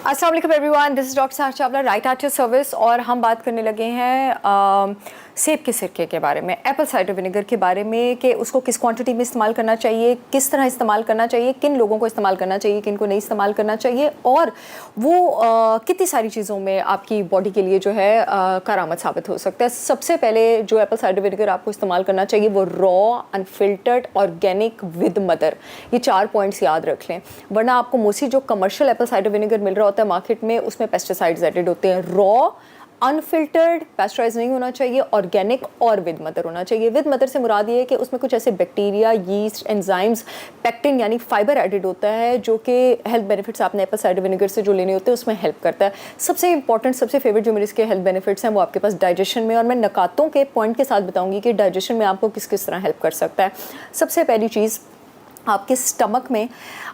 अस्सलाम वालेकुम everyone, this is doctor Sahar Chawla, right at your service. और हम बात करने लगे हैं सेब के सिरके के बारे में, एप्पल साइडर विनेगर के बारे में कि उसको किस क्वांटिटी में इस्तेमाल करना चाहिए, किस तरह इस्तेमाल करना चाहिए, किन लोगों को इस्तेमाल करना चाहिए, किन को नहीं इस्तेमाल करना चाहिए, और वो कितनी सारी चीज़ों में आपकी बॉडी के लिए जो है करामत साबित हो सकता है। सबसे पहले जो एप्पल साइडर विनेगर आपको इस्तेमाल करना चाहिए वो raw, unfiltered, organic, with mother. ये 4 पॉइंट्स याद रख लें, वरना आपको मोस्टली जो कमर्शियल एप्पल साइडर विनेगर मिल रहा होता है मार्केट में उसमें पेस्टिसाइड्स एडेड होते हैं। रॉ, अनफिल्टर्ड, पेस्चराइज नहीं होना चाहिए, ऑर्गेनिक और विद मदर होना चाहिए। विद मदर से मुराद ये है कि उसमें कुछ ऐसे बैक्टीरिया, यीस्ट, एंजाइम्स, पेक्टिन यानी फाइबर एडेड होता है जो कि हेल्थ बेनिफिट्स आपने एप्पल साइडर विनेगर से जो लेने होते हैं उसमें हेल्प करता है। सबसे इंपॉर्टेंट, सबसे फेवरेट जो मेरे इसके हेल्थ बेनिफिट्स हैं वो आपके पास डाइजेशन में, और मैं नकातों के पॉइंट के साथ बताऊंगी कि डाइजेशन में आपको किस किस तरह हेल्प कर सकता है। सबसे पहली चीज़, आपके स्टमक में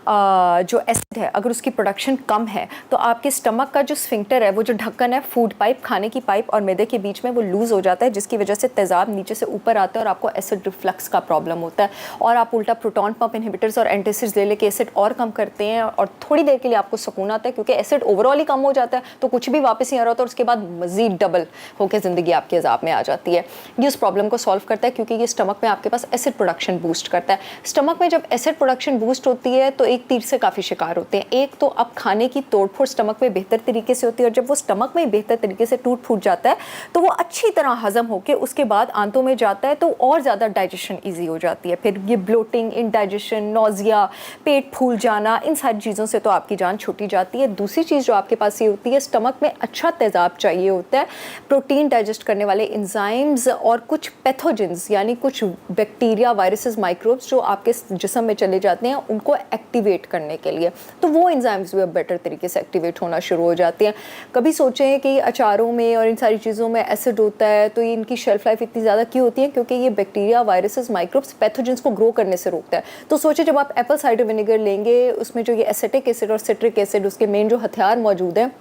जो एसिड है अगर उसकी प्रोडक्शन कम है तो आपके स्टमक का जो स्फिंक्टर है, वो जो ढक्कन है, फूड पाइप, खाने की पाइप और मैदे के बीच में, वो लूज़ हो जाता है, जिसकी वजह से तेज़ाब नीचे से ऊपर आता है और आपको एसिड रिफ्लक्स का प्रॉब्लम होता है। और आप उल्टा प्रोटॉन पंप इनहिबिटर्स और एंटासिड्स ले लेके एसिड और कम करते हैं और थोड़ी देर के लिए आपको सुकून आता है, क्योंकि एसिड ओवरऑल ही कम हो जाता है तो कुछ भी वापस नहीं आ रहा होता और उसके बाद मज़ीद डबल होकर ज़िंदगी आपके अज़ाब में आ जाती है। ये उस प्रॉब्लम को सॉल्व करता है क्योंकि ये स्टमक में आपके पास एसिड प्रोडक्शन बूस्ट करता है। स्टमक में जब एसिड प्रोडक्शन बूस्ट होती है तो एक तीर से काफ़ी शिकार होते हैं। एक तो अब खाने की तोड़फोड़ स्टमक में बेहतर तरीके से होती है, और जब वो स्टमक में बेहतर तरीके से टूट फूट जाता है तो वो अच्छी तरह हजम होकर उसके बाद आंतों में जाता है तो और ज़्यादा डाइजेशन ईजी हो जाती है। फिर ये ब्लोटिंग, इंडाइजेशन, नोजिया, पेट फूल जाना, इन सारी चीज़ों से तो आपकी जान छूटी जाती है। दूसरी चीज़ जो आपके पास ये होती है, स्टमक में अच्छा तेज़ाब चाहिए होता है, प्रोटीन डाइजेस्ट करने वाले इंजाइम्स और कुछ पैथोजेंस यानी कुछ बैक्टीरिया, वायरसेस, माइक्रोब्स जो आपके जिस्म में चले जाते हैं उनको एक्टिवेट करने के लिए, तो वो एंजाइम्स भी अब बेटर तरीके से एक्टिवेट होना शुरू हो जाते हैं। कभी सोचें कि अचारों में और इन सारी चीज़ों में एसिड होता है तो ये इनकी शेल्फ लाइफ इतनी ज़्यादा क्यों होती है? क्योंकि ये बैक्टीरिया, वायरसेस, माइक्रोब्स, पैथोजेंस को ग्रो करने से रोकता है। तो सोचिए जब आप एप्पल साइडर विनेगर लेंगे, उसमें जो ये एसिटिक एसिड और सिट्रिक एसिड, उसके मेन जो हथियार मौजूद हैं,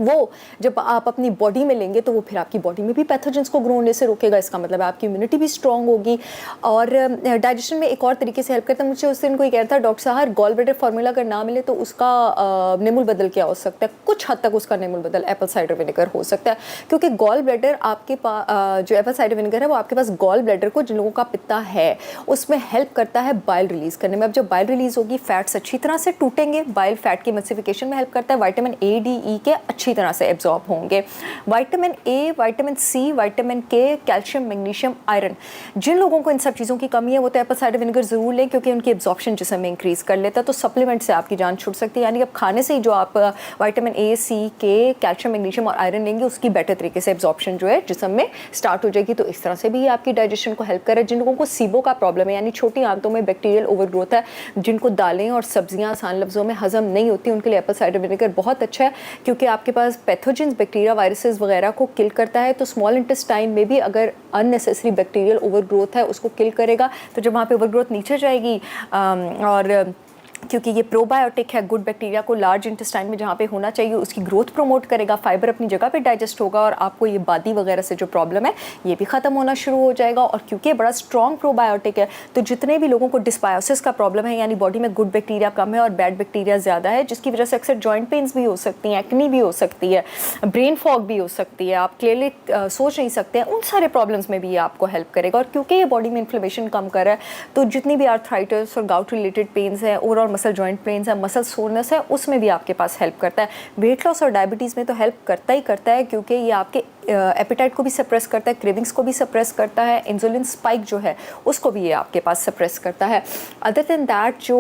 वो जब आप अपनी बॉडी में लेंगे तो वो फिर आपकी बॉडी में भी पैथोजेंस को ग्रो होने से रोकेगा। इसका मतलब है आपकी इम्यूनिटी भी स्ट्रांग होगी और डाइजेशन में एक और तरीके से हेल्प करता है। मुझे उस दिन कोई कह रहा था, डॉक्टर साहब गॉल ब्लैडर फार्मूला अगर ना मिले तो उसका नेमुल बदल क्या हो सकता है? कुछ हद तक उसका नेमुल बदल एप्पल साइडर विनेगर हो सकता है, क्योंकि गॉल ब्लैडर आपके पास जो एप्पल साइडर विनेगर है वो आपके पास गॉल ब्लैडर को, जिन लोगों का पित्ता है, उसमें हेल्प करता है बाइल रिलीज़ करने में। अब जब बाइल रिलीज़ होगी फैट्स अच्छी तरह से टूटेंगे, बाइल फैट की एमल्सिफिकेशन में हेल्प करता है, विटामिन ए, डी, ई के अच्छी तरह से एब्जॉर्ब होंगे। Vitamin A, vitamin C, vitamin K, calcium, magnesium, iron, जिन लोगों को इन सब चीज़ों की कमी है वो तो एप्पल साइडर विनेगर ज़रूर लें क्योंकि उनकी एब्जॉर्प्शन जिस्म में इंक्रीज़ कर लेता है। तो सप्लीमेंट से आपकी जान छूट सकती है, यानी अब खाने से ही जो आप विटामिन ए, सी, के, कैल्शियम, मैग्नीशियम और आयरन लेंगे उसकी बेटर तरीके से एब्जॉर्प्शन जो है जिस्म में स्टार्ट हो जाएगी। तो इस तरह से भी आपकी डाइजेशन को हेल्प करे। जिन लोगों को सीबो का प्रॉब्लम है यानी छोटी आंतों में बैक्टीरियल ओवरग्रोथ है, जिनको दालें और सब्जियाँ आसान लफ्ज़ों में हजम नहीं होती, उनके लिए एप्पल साइडर विनेगर बहुत अच्छा है क्योंकि आपके पास पैथोजेंस, बैक्टीरिया, वायरसेस वगैरह को किल करता है। तो स्मॉल इंटेस्टाइन में भी अगर अननेसेसरी बैक्टीरियल ओवरग्रोथ है उसको किल करेगा। तो जब वहाँ पे ओवरग्रोथ नीचे जाएगी और क्योंकि ये प्रोबायोटिक है, गुड बैक्टीरिया को लार्ज इंटेस्टाइन में जहाँ पे होना चाहिए उसकी ग्रोथ प्रमोट करेगा, फाइबर अपनी जगह पे डाइजेस्ट होगा और आपको ये बादी वगैरह से जो प्रॉब्लम है ये भी ख़त्म होना शुरू हो जाएगा। और क्योंकि ये बड़ा स्ट्रॉन्ग प्रोबायोटिक है तो जितने भी लोगों को डिस्बायोसिस का प्रॉब्लम है यानी बॉडी में गुड बैक्टीरिया कम है और बैड बैक्टीरिया ज़्यादा है, जिसकी वजह से अक्सर जॉइंट पेन्स भी हो सकती हैं, एक्नी भी हो सकती है, ब्रेन फॉग भी हो सकती है, आप क्लियरली सोच नहीं सकते हैं, उन सारे प्रॉब्लम्स में भी ये आपको हेल्प करेगा। और क्योंकि ये बॉडी में इन्फ्लेमेशन कम कर रहा है तो जितनी भी आर्थराइटिस और गाउट रिलेटेड पेन्स है, ओवरऑल मसल जॉइंट पेन्स है, मसल सोरनेस है, उसमें भी आपके पास हेल्प करता है। वेट लॉस और डायबिटीज़ में तो हेल्प करता ही करता है क्योंकि ये आपके एपेटाइट को भी सप्रेस करता है, क्रेविंग्स को भी सप्रेस करता है, इंसुलिन स्पाइक जो है उसको भी ये आपके पास सप्रेस करता है। अदर देन दैट जो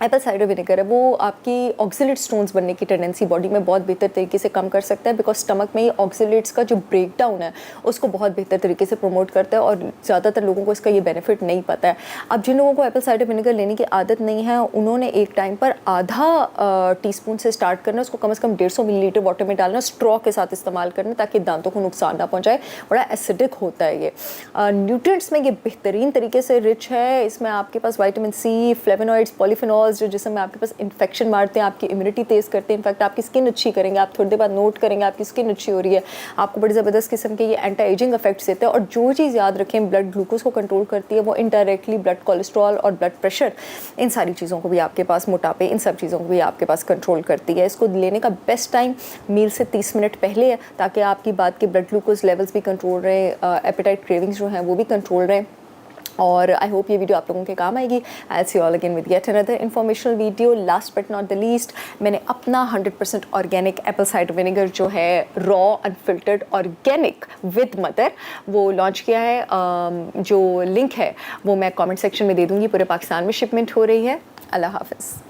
एप्पल साइडर विनेगर है वो आपकी ऑक्सलेट स्टोन्स बनने की टेंडेंसी बॉडी में बहुत बेहतर तरीके से कम कर सकता है, बिकॉज स्टमक में ये ऑक्सलेट्स का जो ब्रेक डाउन है उसको बहुत बेहतर तरीके से प्रमोट करता है और ज़्यादातर लोगों को इसका ये बेनिफिट नहीं पता है। अब जिन लोगों को एप्पल साइडर विनेगर लेने की आदत नहीं है उन्होंने एक टाइम पर आधा टीस्पून से स्टार्ट करना, उसको कम से कम 150 मिलीलीटर वाटर में डालना, स्ट्रॉ के साथ इस्तेमाल करना ताकि दांतों को नुकसान ना पहुँचाए। बड़ा एसिडिक होता है ये। न्यूट्रिएंट्स में ये बेहतरीन तरीके से रिच है। इसमें आपके पास vitamin C, flavonoids, polyphenol, flavours जो जिसम में आपके पास इन्फेक्शन मारते हैं, आपकी इम्यूनिटी तेज़ करते हैं, इनफैक्ट आपकी स्किन अच्छी करेंगे। आप थोड़ी देर बाद नोट करेंगे आपकी स्किन अच्छी हो रही है, आपको बड़ी ज़बरदस्त किस्म के ये एंटी एजिंग इफेक्ट्स देते हैं। और जो चीज़ याद रखें ब्लड ग्लूकोज को कंट्रोल करती है, वो इनडायरेक्टली ब्लड कोलेस्ट्रॉल और ब्लड प्रेशर, इन सारी चीज़ों को भी आपके पास, मोटापे, इन सब चीज़ों को भी आपके पास कंट्रोल करती है। इसको लेने का बेस्ट टाइम मील से 30 मिनट पहले है, ताकि आपकी बात के ब्लड ग्लूकोज लेवल्स भी कंट्रोल रहे, एपेटाइट क्रेविंग्स जो हैं वो भी कंट्रोल रहे। और आई होप ये वीडियो आप लोगों के काम आएगी। I see all again with yet another informational video. Last but not the least, मैंने अपना 100% ऑर्गेनिक एप्पल साइडर विनेगर जो है raw unfiltered organic with mother, वो लॉन्च किया है। जो लिंक है वो मैं कमेंट सेक्शन में दे दूँगी। पूरे पाकिस्तान में शिपमेंट हो रही है। अल्लाह हाफ़िज़।